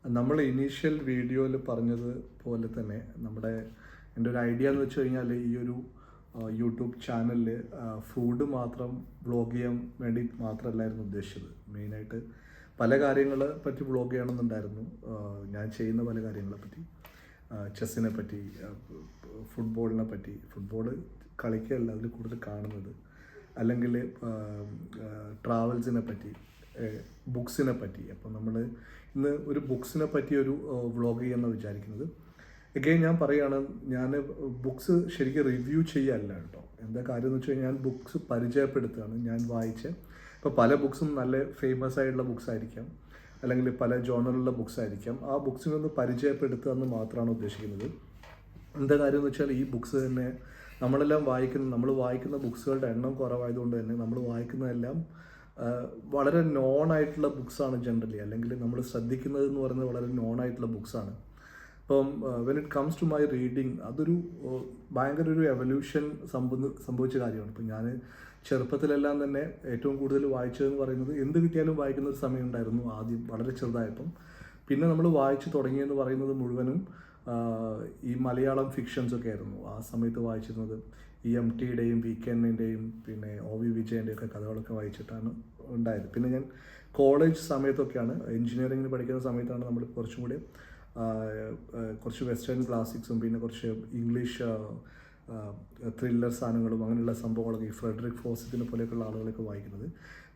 നമ്മൾ ഇനീഷ്യൽ വീഡിയോയിൽ പറഞ്ഞത് പോലെ തന്നെ എൻ്റെ ഒരു ഐഡിയ എന്ന് വെച്ച് കഴിഞ്ഞാൽ ഈ ഒരു യൂട്യൂബ് ചാനലിൽ ഫുഡ് മാത്രം വ്ളോഗ് ചെയ്യാൻ വേണ്ടി മാത്രമല്ലായിരുന്നു ഉദ്ദേശിച്ചത്. മെയിനായിട്ട് പല കാര്യങ്ങളെ പറ്റി വ്ളോഗ് ചെയ്യണമെന്നുണ്ടായിരുന്നു. ഞാൻ ചെയ്യുന്ന പല കാര്യങ്ങളെ പറ്റി, ചെസ്സിനെ പറ്റി, ഫുട്ബോളിനെ പറ്റി. ഫുട്ബോൾ കളിക്കുകയല്ല അതിൽ കൂടുതൽ കാണുന്നത്. അല്ലെങ്കിൽ ട്രാവൽസിനെ പറ്റി, ബുക്സിനെ പറ്റി. അപ്പം നമ്മൾ ഇന്ന് ഒരു ബുക്സിനെ പറ്റി ഒരു വ്ളോഗ് ചെയ്യാമെന്ന് വിചാരിക്കുന്നത്. എഗെയിൻ ഞാൻ പറയുകയാണ്, ഞാൻ ബുക്സ് ശരിക്കും റിവ്യൂ ചെയ്യല്ല കേട്ടോ. എന്താ കാര്യം എന്ന് വെച്ച് കഴിഞ്ഞാൽ ഞാൻ ബുക്സ് പരിചയപ്പെടുത്തുകയാണ്. ഞാൻ വായിച്ച് ഇപ്പോൾ പല ബുക്സും നല്ല ഫേമസ് ആയിട്ടുള്ള ബുക്സ് ആയിരിക്കാം, അല്ലെങ്കിൽ പല ജോണറിലുള്ള ബുക്സ് ആയിരിക്കാം. ആ ബുക്സിനൊന്ന് പരിചയപ്പെടുത്തുക എന്ന് മാത്രമാണ് ഉദ്ദേശിക്കുന്നത്. എന്താ കാര്യം എന്ന് വെച്ചാൽ ഈ ബുക്സ് തന്നെ നമ്മൾ വായിക്കുന്ന ബുക്സുകളുടെ എണ്ണം കുറവായതുകൊണ്ട് തന്നെ നമ്മൾ വായിക്കുന്നതെല്ലാം വളരെ നോൺ ആയിട്ടുള്ള ബുക്സാണ് ജനറലി. അല്ലെങ്കിൽ നമ്മൾ ശ്രദ്ധിക്കുന്നത് എന്ന് പറയുന്നത് വളരെ നോൺ ആയിട്ടുള്ള ബുക്സാണ്. അപ്പം when it comes to my reading, അതൊരു ഭയങ്കര ഒരു എവല്യൂഷൻ സംഭവിച്ച കാര്യമാണ്. ഇപ്പം ഞാൻ ചെറുപ്പത്തിലെല്ലാം തന്നെ ഏറ്റവും കൂടുതൽ വായിച്ചതെന്ന് പറയുന്നത് എന്ത് കിട്ടിയാലും വായിക്കുന്ന ഒരു സമയം ഉണ്ടായിരുന്നു ആദ്യം, വളരെ ചെറുതായപ്പം. പിന്നെ നമ്മൾ വായിച്ചു തുടങ്ങിയെന്ന് പറയുന്നത് മുഴുവനും ഈ മലയാളം ഫിക്ഷൻസൊക്കെ ആയിരുന്നു ആ സമയത്ത് വായിച്ചിരുന്നത്. ഈ MTയുടെയും VKNൻ്റെയും പിന്നെ OV വിജയൻ്റെയും ഒക്കെ കഥകളൊക്കെ വായിച്ചിട്ടാണ് ഉണ്ടായത്. പിന്നെ ഞാൻ കോളേജ് സമയത്തൊക്കെയാണ്, എൻജിനീയറിങ്ങിന് പഠിക്കുന്ന സമയത്താണ് നമ്മൾ കുറച്ചും കൂടി കുറച്ച് വെസ്റ്റേൺ ക്ലാസിക്സും പിന്നെ കുറച്ച് ഇംഗ്ലീഷ് ത്രില്ലർ സാധനങ്ങളും അങ്ങനെയുള്ള സംഭവങ്ങളൊക്കെ ഈ ഫ്രെഡറിക് ഫോസിറ്റിനെ പോലെയൊക്കെയുള്ള ആളുകളൊക്കെ വായിക്കുന്നത്.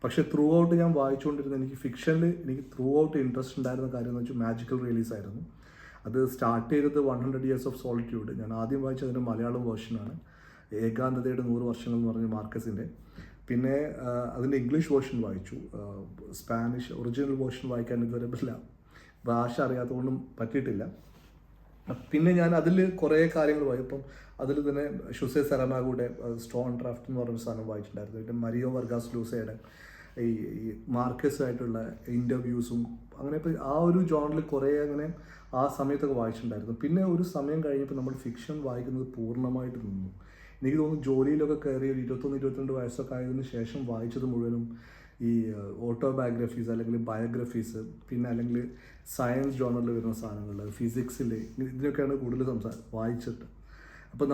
പക്ഷേ ത്രൂ ഔട്ട് ഞാൻ വായിച്ചുകൊണ്ടിരുന്ന എനിക്ക് ത്രൂ ഔട്ട് ഇൻട്രസ്റ്റ് ഉണ്ടായിരുന്ന കാര്യം എന്ന് വെച്ചാൽ മാജിക്കൽ റിയലിസം ആയിരുന്നു. അത് സ്റ്റാർട്ട് ചെയ്തത് 100 Years of Solitude. ഞാൻ ആദ്യം വായിച്ചതിൻ്റെ മലയാളം വേർഷനാണ്, ഏകാന്തതയുടെ 100 വർഷങ്ങൾ എന്ന് പറഞ്ഞ മാർക്കസിൻ്റെ. പിന്നെ അതിൻ്റെ ഇംഗ്ലീഷ് വേർഷൻ വായിച്ചു. സ്പാനിഷ് ഒറിജിനൽ വേർഷൻ വായിക്കാൻ ഇതുവരെ ഭാഷ അറിയാത്തതുകൊണ്ടും പറ്റിയിട്ടില്ല. പിന്നെ ഞാൻ അതിൽ കുറേ കാര്യങ്ങൾ വായിക്കും. ഇപ്പം അതിൽ തന്നെ ഷുസെ സരമാഗുടെ സ്റ്റോൺ ഡ്രാഫ്റ്റ് എന്ന് പറഞ്ഞൊരു സാധനം വായിച്ചിട്ടുണ്ടായിരുന്നു. പിന്നെ മരിയോ വർഗാസ് ലൂസയുടെ ഈ മാർക്കസുമായിട്ടുള്ള ഇൻ്റർവ്യൂസും അങ്ങനെ. ഇപ്പോൾ ആ ഒരു ജോണിൽ കുറേ അങ്ങനെ ആ സമയത്തൊക്കെ വായിച്ചിട്ടുണ്ടായിരുന്നു. പിന്നെ ഒരു സമയം കഴിഞ്ഞപ്പോൾ നമ്മൾ ഫിക്ഷൻ വായിക്കുന്നത് പൂർണ്ണമായിട്ട് നിന്നു. എനിക്ക് തോന്നുന്നു ജോലിയിലൊക്കെ കയറി ഒരു 21-22 വയസ്സൊക്കെ ആയതിനു ശേഷം വായിച്ചത് മുഴുവനും ഈ ഓട്ടോബയോഗ്രഫീസ് അല്ലെങ്കിൽ ബയോഗ്രഫീസ്, പിന്നെ അല്ലെങ്കിൽ സയൻസ് ജോണറിൽ വരുന്ന സാധനങ്ങൾ, ഫിസിക്സിൽ, ഇതിനൊക്കെയാണ് കൂടുതൽ വായിച്ചിട്ട്. അപ്പോൾ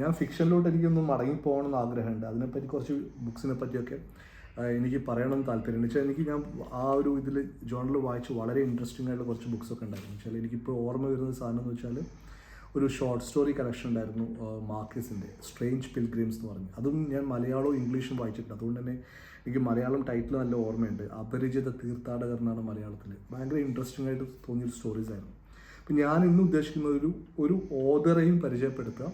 ഞാൻ ഫിക്ഷനിലോട്ട് എനിക്കൊന്ന് മടങ്ങിപ്പോകണമെന്ന് ആഗ്രഹമുണ്ട്. അതിനെപ്പറ്റി കുറച്ച് ബുക്സിനെ പറ്റിയൊക്കെ എനിക്ക് പറയണമെന്ന് താല്പര്യമുണ്ട്. വെച്ചാൽ ഞാൻ ആ ഒരു ഇതിൽ ജോണറിൽ വായിച്ച് വളരെ ഇൻട്രസ്റ്റിംഗ് ആയിട്ടുള്ള കുറച്ച് ബുക്സൊക്കെ ഉണ്ടായിരുന്നു. വെച്ചാൽ എനിക്കിപ്പോൾ ഓർമ്മ വരുന്ന സാധനം എന്ന് വെച്ചാൽ ഒരു ഷോർട്ട് സ്റ്റോറി കളക്ഷൻ ഉണ്ടായിരുന്നു മാർക്കസിൻ്റെ, സ്ട്രേഞ്ച് പിൽഗ്രിംസ് എന്ന് പറഞ്ഞു. അതും ഞാൻ മലയാളവും ഇംഗ്ലീഷും വായിച്ചിട്ടുണ്ട്. അതുകൊണ്ട് തന്നെ എനിക്ക് മലയാളം ടൈറ്റിൽ നല്ല ഓർമ്മയുണ്ട്. അപരിചിത തീർത്ഥാടകർ എന്നാണ് മലയാളത്തിൽ. ഭയങ്കര ഇൻട്രസ്റ്റിംഗ് ആയിട്ട് തോന്നിയൊരു സ്റ്റോറീസ് ആയിരുന്നു. അപ്പം ഞാൻ ഇന്ന് ഉദ്ദേശിക്കുന്നത് ഒരു ഓതറെയും പരിചയപ്പെടുത്തുക,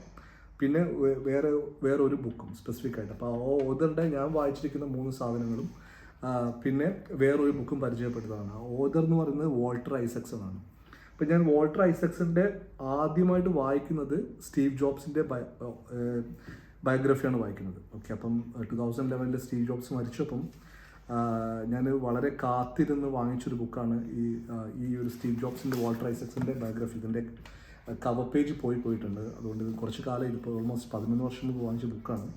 പിന്നെ വേറെ ഒരു ബുക്കും സ്പെസിഫിക് ആയിട്ട്. അപ്പോൾ ആ ഓതറുടെ ഞാൻ വായിച്ചിരിക്കുന്ന 3 സാധനങ്ങളും പിന്നെ വേറൊരു ബുക്കും പരിചയപ്പെടുത്തുകയാണ്. ആ ഓതർ എന്ന് പറയുന്നത് വാൾട്ടർ ഐസക്സൺ ആണ്. അപ്പം ഞാൻ വാൾട്ടർ ഐസക്സൻ്റെ ആദ്യമായിട്ട് വായിക്കുന്നത് സ്റ്റീവ് ജോബ്സിൻ്റെ ബയോഗ്രഫിയാണ് വായിക്കുന്നത്. ഓക്കെ, അപ്പം 2011 സ്റ്റീവ് ജോബ്സ് മരിച്ചപ്പം ഞാൻ വളരെ കാത്തിരുന്ന് വാങ്ങിച്ചൊരു ബുക്കാണ് ഈ ഒരു സ്റ്റീവ് ജോബ്സിൻ്റെ വാൾട്ടർ ഐസക്സൻ്റെ ബയോഗ്രഫി. ഇതിൻ്റെ കവർ പേജ് പോയിട്ടുണ്ട്. അതുകൊണ്ട് കുറച്ച് കാലം ഇതിപ്പോൾ ഓൾമോസ്റ്റ് 11 വർഷം മുമ്പ് വാങ്ങിച്ച ബുക്കാണ്.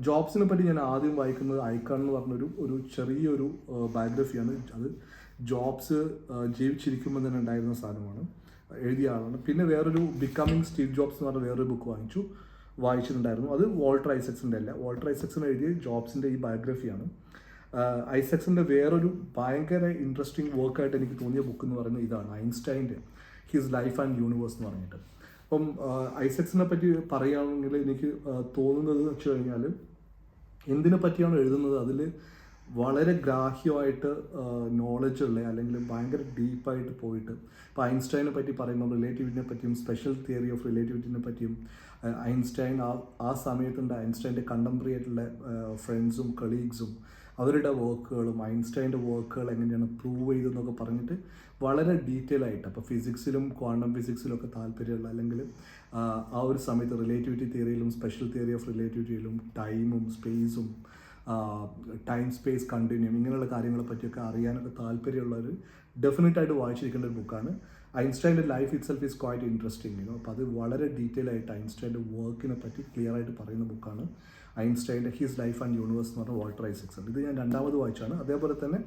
ജോബ്സിനെ പറ്റി ഞാൻ ആദ്യം വായിക്കുന്നത് ഐക്കൺ എന്ന് പറഞ്ഞൊരു ചെറിയൊരു ബയോഗ്രഫിയാണ്. അത് ജോബ്സ് ജീവിച്ചിരിക്കുമ്പോൾ തന്നെ ഉണ്ടായിരുന്ന സാധനമാണ്, എഴുതിയ ആളാണ്. പിന്നെ വേറൊരു ബിക്കമിങ് സ്റ്റീവ് ജോബ്സ് എന്ന് പറഞ്ഞ വേറൊരു ബുക്ക് വായിച്ചിട്ടുണ്ടായിരുന്നു. അത് വാൾട്ടർ ഐസക്സൻ്റെ അല്ല. വാൾട്ടർ ഐസക്സൺ എഴുതിയ ജോബ്സിൻ്റെ ഈ ബയോഗ്രഫിയാണ്. ഐസക്സൻ്റെ വേറൊരു ഭയങ്കര ഇൻട്രസ്റ്റിംഗ് വർക്കായിട്ട് എനിക്ക് തോന്നിയ ബുക്ക് എന്ന് പറയുന്നത് ഇതാണ്, ഐൻസ്റ്റൈൻ്റെ ഹിസ് ലൈഫ് ആൻഡ് യൂണിവേഴ്സ് എന്ന് പറഞ്ഞിട്ട്. അപ്പം ഐസക്സിനെ പറ്റി പറയുകയാണെങ്കിൽ എനിക്ക് തോന്നുന്നത് വെച്ച് കഴിഞ്ഞാൽ എന്തിനെ പറ്റിയാണ് എഴുതുന്നത് അതിൽ വളരെ ഗ്രാഹ്യമായിട്ട് നോളജുള്ള, അല്ലെങ്കിൽ ഭയങ്കര ഡീപ്പായിട്ട് പോയിട്ട്. ഇപ്പോൾ ഐൻസ്റ്റൈനെ പറ്റി പറയുമ്പോൾ റിലേറ്റിവിറ്റിനെ പറ്റിയും സ്പെഷ്യൽ തിയറി ഓഫ് റിലേറ്റിവിറ്റിനെ പറ്റിയും ഐൻസ്റ്റൈൻ ആ സമയത്തുണ്ട് ഐൻസ്റ്റൈൻ്റെ കണ്ടംപററി ആയിട്ടുള്ള ഫ്രണ്ട്സും കളീഗ്സും അവരുടെ വർക്കുകളും ഐൻസ്റ്റൈൻ്റെ വർക്കുകൾ എങ്ങനെയാണ് പ്രൂവ് ചെയ്തതെന്നൊക്കെ പറഞ്ഞിട്ട് വളരെ ഡീറ്റെയിൽ ആയിട്ട്. അപ്പോൾ ഫിസിക്സിലും ക്വാണ്ടം ഫിസിക്സിലും ഒക്കെ താല്പര്യമുള്ള, അല്ലെങ്കിൽ ആ ഒരു സമയത്ത് റിലേറ്റിവിറ്റി തിയറിയിലും സ്പെഷ്യൽ തിയറി ഓഫ് റിലേറ്റിവിറ്റിയിലും ടൈമും സ്പേസും ടൈം സ്പേസ് കണ്ടിന്യൂം ഇങ്ങനെയുള്ള കാര്യങ്ങളെ പറ്റിയൊക്കെ അറിയാനൊക്കെ താല്പര്യമുള്ളവർ ഡെഫിനറ്റായിട്ട് വായിച്ചിരിക്കേണ്ട ഒരു ബുക്കാണ്. ഐൻസ്റ്റൈൻ്റെ life itself is quite interesting അപ്പോൾ അത് വളരെ ഡീറ്റെയിൽ ആയിട്ട് ഐൻസ്റ്റൈൻ്റെ വർക്കിനെ പറ്റി ക്ലിയർ ആയിട്ട് പറയുന്ന ബുക്കാണ് ഐൻസ്റ്റൈൻ്റെ ഹിസ് ലൈഫ് ആൻഡ് യൂണിവേഴ്സ് എന്ന് പറഞ്ഞ വാൾട്ടർ ഐസക്സൺ. ഇത് ഞാൻ രണ്ടാമത് വായിച്ചാണ്. അതേപോലെ തന്നെ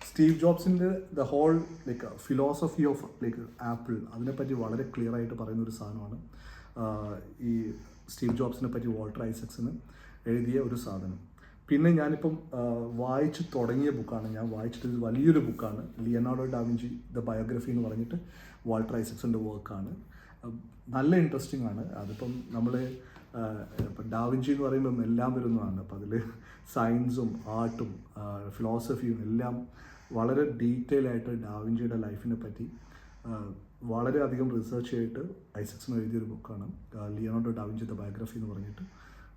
സ്റ്റീവ് ജോബ്സിൻ്റെ the whole like philosophy of like Apple അതിനെപ്പറ്റി വളരെ ക്ലിയർ ആയിട്ട് പറയുന്ന ഒരു സാധനമാണ് ഈ സ്റ്റീവ് ജോബ്സിനെ പറ്റി വാൾട്ടർ ഐസക്സന് എഴുതിയ ഒരു സാധനം. പിന്നെ ഞാനിപ്പം വായിച്ച് തുടങ്ങിയ ബുക്കാണ്, ഞാൻ വായിച്ചിട്ട് വലിയൊരു ബുക്കാണ് ലിയനാർഡോ ഡാവിഞ്ചി ദ ബയോഗ്രഫി എന്ന് പറഞ്ഞിട്ട് വാൾട്ടർ ഐസക്സൻ്റെ വർക്കാണ്. നല്ല ഇൻട്രസ്റ്റിംഗ് ആണ്. അതിപ്പം നമ്മൾ ഇപ്പം ഡാവിഞ്ചി എന്ന് പറയുമ്പം എല്ലാം വരുന്നതാണ്. അപ്പം അതിൽ സയൻസും ആർട്ടും ഫിലോസഫിയും എല്ലാം വളരെ ഡീറ്റെയിൽ ആയിട്ട് ഡാവിഞ്ചിയുടെ ലൈഫിനെ പറ്റി വളരെയധികം റിസർച്ച് ചെയ്തിട്ട് ഐസക്സൺ എഴുതിയൊരു ബുക്കാണ് ലിയനാർഡോ ഡാവിഞ്ചി ദ ബയോഗ്രഫി എന്ന് പറഞ്ഞിട്ട്.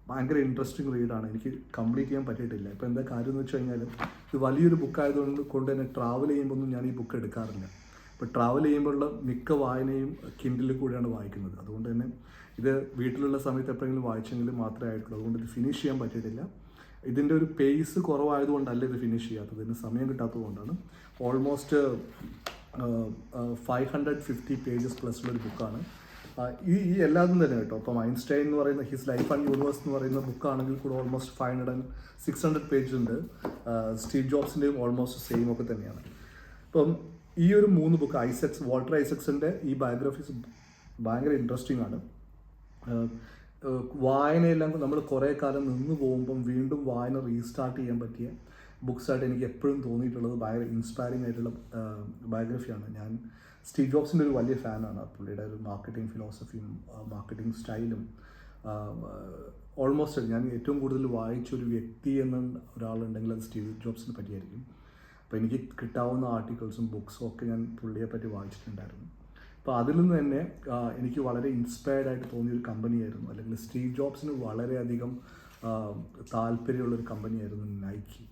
ഭയങ്കര ഇൻട്രസ്റ്റിംഗ് റീഡാണ്. എനിക്ക് കംപ്ലീറ്റ് ചെയ്യാൻ പറ്റിയിട്ടില്ല. ഇപ്പോൾ എന്താ കാര്യം എന്ന് വെച്ച് കഴിഞ്ഞാൽ ഇത് വലിയൊരു ബുക്കായതുകൊണ്ട് തന്നെ ട്രാവൽ ചെയ്യുമ്പോൾ ഒന്നും ഞാൻ ഈ ബുക്ക് എടുക്കാറില്ല. ഇപ്പോൾ ട്രാവൽ ചെയ്യുമ്പോഴുള്ള മിക്ക വായനയും കിൻഡിലിൽ കൂടെയാണ് വായിക്കുന്നത്. അതുകൊണ്ട് തന്നെ ഇത് വീട്ടിലുള്ള സമയത്ത് എപ്പോഴെങ്കിലും വായിച്ചെങ്കിലും മാത്രമേ ആയിട്ടുള്ളൂ. അതുകൊണ്ട് ഇത് ഫിനിഷ് ചെയ്യാൻ പറ്റിയിട്ടില്ല. ഇതിൻ്റെ ഒരു പേസ് കുറവായതുകൊണ്ടല്ല ഇത് ഫിനിഷ് ചെയ്യാത്തത്, ഇതിന് സമയം കിട്ടാത്തത് കൊണ്ടാണ്. ഓൾമോസ്റ്റ് 550 പേജസ് പ്ലസ്സുള്ളൊരു ബുക്കാണ്. ഈ എല്ലാതും തന്നെ കേട്ടോ. അപ്പം ഐൻസ്റ്റൈൻ എന്ന് പറയുന്ന ഹിസ് ലൈഫ് ആൻഡ് യൂണിവേഴ്സ് എന്ന് പറയുന്ന ബുക്കാണെങ്കിൽ കൂടെ ഓൾമോസ്റ്റ് 600 പേജ് ഉണ്ട്. സ്റ്റീവ് ജോബ്സിൻ്റെയും ഓൾമോസ്റ്റ് സെയിം ഒക്കെ തന്നെയാണ്. അപ്പം ഈ ഒരു 3 ബുക്ക് വാൾട്ടർ ഐസക്സൻ്റെ ഈ ബയോഗ്രഫീസ് ഭയങ്കര ഇൻട്രസ്റ്റിംഗ് ആണ്. വായനയെല്ലാം നമ്മൾ കുറേ കാലം നിന്ന് പോകുമ്പം വീണ്ടും വായന റീസ്റ്റാർട്ട് ചെയ്യാൻ പറ്റിയ ബുക്സായിട്ട് എനിക്ക് എപ്പോഴും തോന്നിയിട്ടുള്ളത് ഭയങ്കര ഇൻസ്പയറിംഗ് ആയിട്ടുള്ള ബയോഗ്രഫിയാണ്. ഞാൻ സ്റ്റീവ് ജോബ്സിൻ്റെ ഒരു വലിയ ഫാനാണ്. പുള്ളിയുടെ ഒരു മാർക്കറ്റിംഗ് ഫിലോസഫിയും മാർക്കറ്റിംഗ് സ്റ്റൈലും ഓൾമോസ്റ്റ് ഞാൻ ഏറ്റവും കൂടുതൽ വായിച്ചൊരു വ്യക്തി എന്ന ഒരാളുണ്ടെങ്കിൽ അത് സ്റ്റീവ് ജോബ്സിനെ പറ്റിയായിരിക്കും. അപ്പോൾ എനിക്ക് കിട്ടാവുന്ന ആർട്ടിക്കിൾസും ബുക്സും ഒക്കെ ഞാൻ പുള്ളിയെ പറ്റി വായിച്ചിട്ടുണ്ടായിരുന്നു. അപ്പോൾ അതിൽ നിന്ന് തന്നെ എനിക്ക് വളരെ ഇൻസ്പയർഡ് ആയിട്ട് തോന്നിയൊരു കമ്പനിയായിരുന്നു, അല്ലെങ്കിൽ സ്റ്റീവ് ജോബ്സിന് വളരെയധികം താല്പര്യമുള്ളൊരു കമ്പനിയായിരുന്നു നൈക്കി.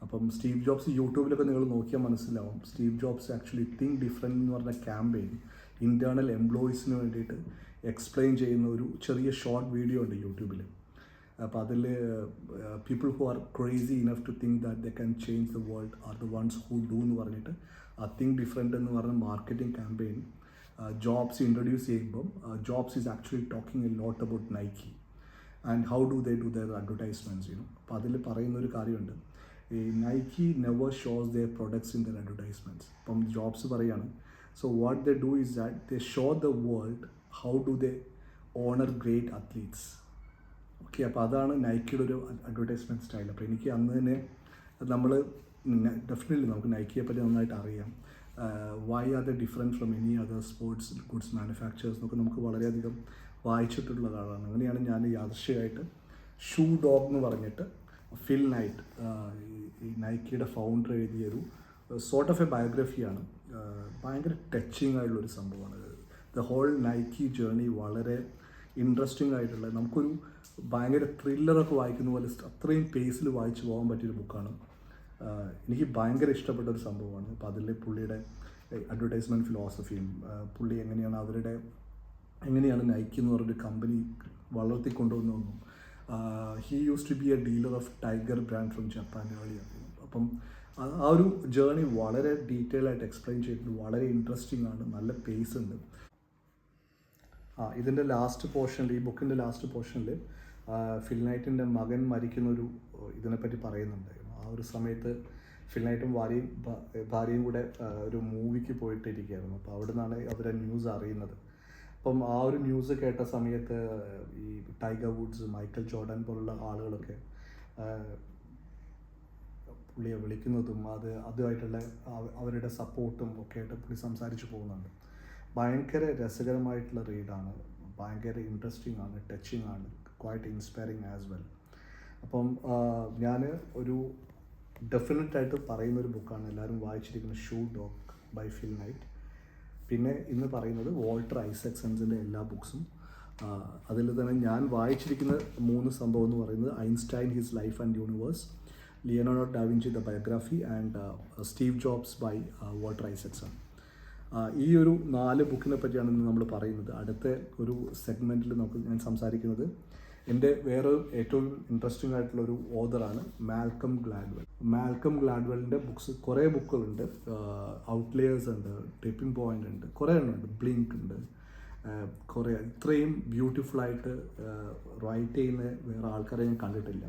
അപ്പം സ്റ്റീവ് ജോബ്സ് യൂട്യൂബിലൊക്കെ നിങ്ങൾ നോക്കിയാൽ മനസ്സിലാവും. Steve jobs actually think different എന്ന് പറഞ്ഞ ക്യാമ്പയിൻ ഇൻറ്റേർണൽ എംപ്ലോയീസിന് വേണ്ടിയിട്ട് എക്സ്പ്ലെയിൻ ചെയ്യുന്ന ഒരു ചെറിയ ഷോർട്ട് വീഡിയോ ഉണ്ട് യൂട്യൂബിൽ. അപ്പോൾ അതിൽ people who are crazy enough to think that they can change the world are the ones who do എന്ന് പറഞ്ഞിട്ട് ആ തിങ്ക് ഡിഫറെൻറ്റ് എന്ന് പറഞ്ഞ മാർക്കറ്റിംഗ് ക്യാമ്പയിൻ ജോബ്സ് ഇൻട്രൊഡ്യൂസ് ചെയ്യുമ്പം Jobs is actually talking a lot about Nike and how do they do their advertisements you know. അപ്പോൾ അതിൽ പറയുന്നൊരു കാര്യമുണ്ട്, ഈ Nike never shows their products in their advertisements. അപ്പം ജോബ്സ് പറയാണ്, so what they do is that they show the world how do they honour great athletes. Okay, അപ്പോൾ അതാണ് നൈക്കിയുടെ ഒരു അഡ്വർടൈസ്മെൻറ്റ് സ്റ്റൈൽ. അപ്പോൾ എനിക്ക് അന്ന് തന്നെ നമ്മൾ ഡെഫിനറ്റ്ലി നമുക്ക് നൈക്കിയെ പറ്റി നന്നായിട്ട് അറിയാം. Why are they different from any other sports goods manufacturers എന്നൊക്കെ നമുക്ക് വളരെയധികം വായിച്ചിട്ടുള്ള ആളാണ്. അങ്ങനെയാണ് ഞാൻ യാദൃശ്ചികമായിട്ട് ഷൂ ഡോഗ് എന്ന് പറഞ്ഞിട്ട് ഫിൽ നൈറ്റ് ഈ നൈക്കിയുടെ ഫൗണ്ടർ എഴുതിയൊരു സോർട്ട് ഓഫ് എ ബയോഗ്രഫിയാണ്. ഭയങ്കര ടച്ചിങ് ആയിട്ടുള്ളൊരു സംഭവമാണ്. ദ ഹോൾ നൈക്കി ജേർണി വളരെ ഇൻട്രസ്റ്റിംഗ് ആയിട്ടുള്ള, നമുക്കൊരു ഭയങ്കര ത്രില്ലറൊക്കെ വായിക്കുന്ന പോലെ അത്രയും പേസിൽ വായിച്ചു പോകാൻ പറ്റിയൊരു ബുക്കാണ്. എനിക്ക് ഭയങ്കര ഇഷ്ടപ്പെട്ട ഒരു സംഭവമാണ്. അപ്പോൾ അതിൽ പുള്ളിയുടെ അഡ്വർടൈസ്മെൻറ്റ് ഫിലോസഫിയും പുള്ളി എങ്ങനെയാണ് നൈക്കി എന്ന് പറഞ്ഞൊരു കമ്പനി വളർത്തിക്കൊണ്ടുവന്നതെന്നും he used to be a dealer of Tiger brand from Japan earlier. അപ്പം ആ ഒരു ജേർണി വളരെ ഡീറ്റെയിൽ ആയിട്ട് എക്സ്പ്ലെയിൻ ചെയ്തിട്ട് വളരെ ഇൻട്രസ്റ്റിംഗ് ആണ്, നല്ല പേസ് ഉണ്ട്. ഇതിൻ്റെ ലാസ്റ്റ് പോർഷനിൽ, ഈ ബുക്കിൻ്റെ ലാസ്റ്റ് പോർഷനിൽ ഫിൽ നൈറ്റിൻ്റെ മകൻ മരിക്കുന്നൊരു ഇതിനെപ്പറ്റി പറയുന്നുണ്ടായിരുന്നു. ആ ഒരു സമയത്ത് ഫിൽ നൈറ്റും ഭാര്യയും കൂടെ ഒരു മൂവിക്ക് പോയിട്ടിരിക്കുകയായിരുന്നു. അപ്പോൾ അവിടെ നിന്നാണ് അവരെ ന്യൂസ് അറിയുന്നത്. അപ്പം ആ ഒരു ന്യൂസ് കേട്ട സമയത്ത് ഈ ടൈഗർ വുഡ്സ്, മൈക്കൽ ജോർഡൻ പോലുള്ള ആളുകളൊക്കെ പുള്ളിയെ വിളിക്കുന്നതും അതുമായിട്ടുള്ള അവരുടെ സപ്പോർട്ടും ഒക്കെ ആയിട്ട് പുള്ളി സംസാരിച്ച് പോകുന്നുണ്ട്. ഭയങ്കര രസകരമായിട്ടുള്ള റീഡാണ്, ഭയങ്കര ഇൻട്രസ്റ്റിംഗ് ആണ്, ടച്ചിങ് ആണ്, ക്വൈറ്റ് ഇൻസ്പയറിങ് ആസ് വെൽ. അപ്പം ഞാൻ ഒരു ഡെഫിനറ്റായിട്ട് പറയുന്നൊരു ബുക്കാണ് എല്ലാവരും വായിച്ചിരിക്കുന്നത് shoe dog by Phil Knight. പിന്നെ ഇന്ന് പറയുന്നത് വാൾട്ടർ ഐസക്സൺസിൻ്റെ എല്ലാ ബുക്സും. അതിൽ തന്നെ ഞാൻ വായിച്ചിരിക്കുന്ന 3 സംഭവം എന്ന് പറയുന്നത് Einstein his life and universe, Leonardo da Vinci the biography and Steve Jobs by Walter Isaacson. ഈ ഒരു 4 ബുക്കിനെ പറ്റിയാണ് ഇന്ന് നമ്മൾ പറയുന്നത്. അടുത്ത ഒരു സെഗ്മെൻറ്റിൽ ഞാൻ സംസാരിക്കുന്നത് എൻ്റെ വേറെ ഏറ്റവും ഇൻട്രസ്റ്റിംഗ് ആയിട്ടുള്ള ഒരു ഓതറാണ് മാൽക്കം ഗ്ലാഡ്വെൽ. മാൽക്കം ഗ്ലാഡ്വെലിൻ്റെ ബുക്സ് കുറേ ബുക്കുകളുണ്ട്. ഔട്ട്ലേയേഴ്സ് ഉണ്ട്, ടിപ്പിംഗ് പോയിൻ്റ് ഉണ്ട്, കുറേ എണ്ണമുണ്ട്, ബ്ലിങ്ക് ഉണ്ട്. കുറേ ഇത്രയും ബ്യൂട്ടിഫുള്ളായിട്ട് റൈറ്റ് ചെയ്യുന്ന വേറെ ആൾക്കാരെ ഞാൻ കണ്ടിട്ടില്ല.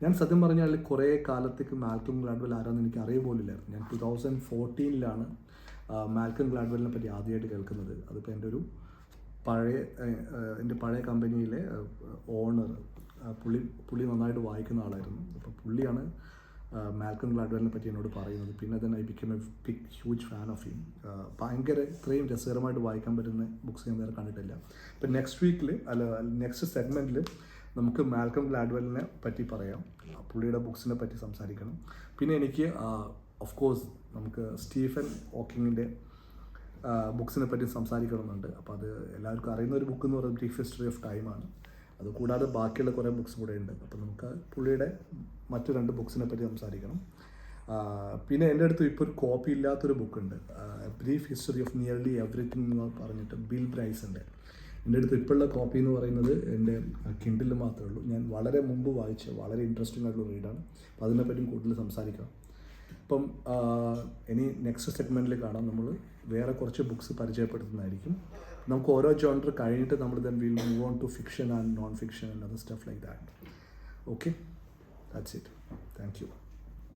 ഞാൻ സത്യം പറഞ്ഞാൽ കുറേ കാലത്തേക്ക് മാൽക്കം ഗ്ലാഡ്വെൽ ആരാന്ന് എനിക്ക് അറിയ പോലില്ലായിരുന്നു. ഞാൻ 2014 മാൽക്കം ഗ്ലാഡ്വെലിനെ പറ്റി ആദ്യമായിട്ട് കേൾക്കുന്നത്. അതിപ്പോൾ എൻ്റെ പഴയ കമ്പനിയിലെ ഓണർ, പുള്ളി നന്നായിട്ട് വായിക്കുന്ന ആളായിരുന്നു. അപ്പോൾ പുള്ളിയാണ് മാൽക്കം ഗ്ലാഡ്വെലിനെ പറ്റി എന്നോട് പറയുന്നത്. പിന്നെ തന്നെ I become a big huge fan of him. ഭയങ്കര ഇത്രയും രസകരമായിട്ട് വായിക്കാൻ പറ്റുന്ന ബുക്സ് ഞാൻ വേറെ കണ്ടിട്ടില്ല. ഇപ്പം നെക്സ്റ്റ് സെഗ്മെൻറ്റിൽ നമുക്ക് മാൽക്കം ഗ്ലാഡ്വെലിനെ പറ്റി പറയാം, പുള്ളിയുടെ ബുക്സിനെ പറ്റി സംസാരിക്കണം. പിന്നെ എനിക്ക് ഓഫ് കോഴ്സ് നമുക്ക് സ്റ്റീഫൻ ഹോക്കിങ്ങിൻ്റെ ബുക്സിനെ പറ്റി സംസാരിക്കണമെന്നുണ്ട്. അപ്പോൾ അത് എല്ലാവർക്കും അറിയുന്ന ഒരു ബുക്ക് എന്ന് പറയുന്നത് ബ്രീഫ് ഹിസ്റ്ററി ഓഫ് ടൈമാണ്. അതുകൂടാതെ ബാക്കിയുള്ള കുറേ ബുക്സ് കൂടെ ഉണ്ട്. അപ്പോൾ നമുക്ക് പുള്ളിയുടെ മറ്റു 2 ബുക്സിനെ പറ്റി സംസാരിക്കണം. പിന്നെ എൻ്റെ അടുത്ത് ഇപ്പോൾ ഒരു കോപ്പി ഇല്ലാത്തൊരു ബുക്കുണ്ട്, brief history of nearly everything എന്ന് പറഞ്ഞിട്ട് ബിൽ ബ്രൈസിൻ്റെ. എൻ്റെ അടുത്ത് ഇപ്പോഴുള്ള കോപ്പി എന്ന് പറയുന്നത് എൻ്റെ കിൻഡിൽ മാത്രമേ ഉള്ളൂ. ഞാൻ വളരെ മുമ്പ് വായിച്ച വളരെ ഇൻട്രസ്റ്റിംഗ് ആയിട്ടുള്ള റീഡാണ്. അപ്പോൾ അതിനെപ്പറ്റിയും കൂടുതൽ സംസാരിക്കാം. അപ്പം ഇനി നെക്സ്റ്റ് സെഗ്മെൻറ്റിൽ കാണാം. നമ്മൾ വേറെ കുറച്ച് ബുക്സ് പരിചയപ്പെടുത്തുന്നതായിരിക്കും. നമുക്ക് ഓരോ ജോണർ കഴിഞ്ഞിട്ട് നമ്മൾ then will move on to fiction and non fiction and other stuff like that. Okay, that's it. Thank U.